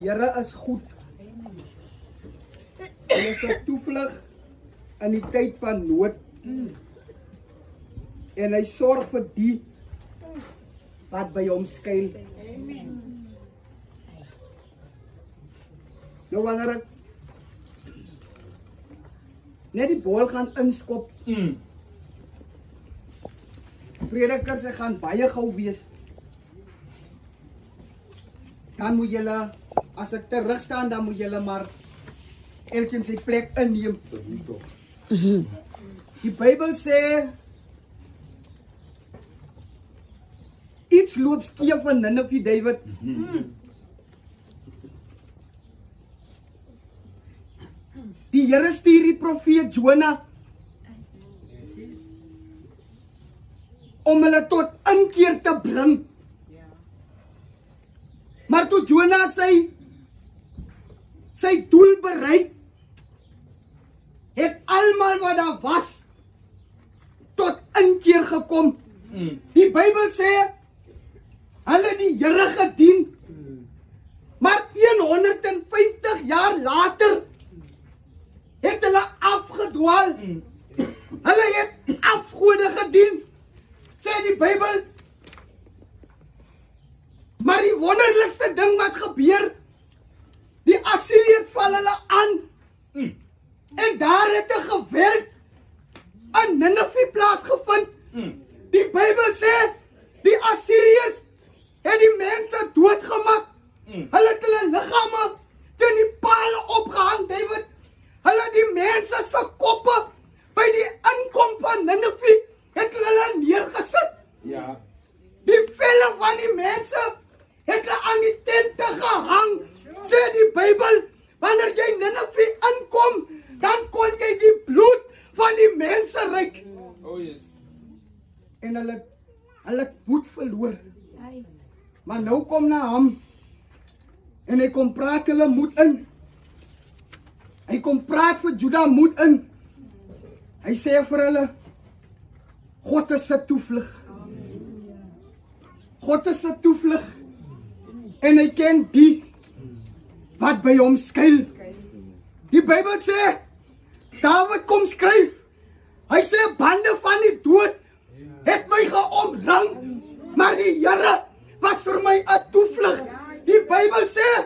Here is goed. Hy is 'n toevlug in die tyd van nood. En hy sorg vir die wat by hom skuil. Nou wanneer ek net die bal gaan inskop, predikers gaan baie gou wees. Dan moet julle, as ek terug staan, dan moet julle maar elkeen sy plek inneem. Die Bybel sê, iets loop skeef van Nineve, David. Die Here stuur die profeet Jona om hulle tot inkeer te bring. Maar toe Jona sy doel bereik, het almal wat daar was tot inkeer gekom. Die Bybel sê hulle die Here gedien. Maar 150 jaar later het hulle afgedwaal. Hulle het afgode gedien, sê die Bybel. Maar die wonderlikste ding wat gebeur, die Assiriërs val hulle aan. En daar het 'n geweld in Nineve plaasgevind. Die Bybel sê, die Assiriërs het die mense doodgemaak. Hulle het hulle liggame teen die pale opgehang, David. Hulle het die mense se koppe by die inkom van Nineve het hulle neergesit. Ja. Die velle van die mense het hulle aan die tente gehang, sê die Bybel. Wanneer jy Nineve inkom, dan kon jy die bloed van die mense ruik. Oh yes. En hulle het moed verloor. Maar nou kom Nahum en hy kom praat hulle moed in. Hy kom praat vir Juda moed in. Hy sê vir hulle, God is 'n toevlug. God is 'n toevlug. En hy ken die wat by hom skuil. Die Bybel sê, Dawid kom skryf. Hy sê, bande van die dood het my geomring, maar die Here was vir my 'n toevlug. Die Bybel sê,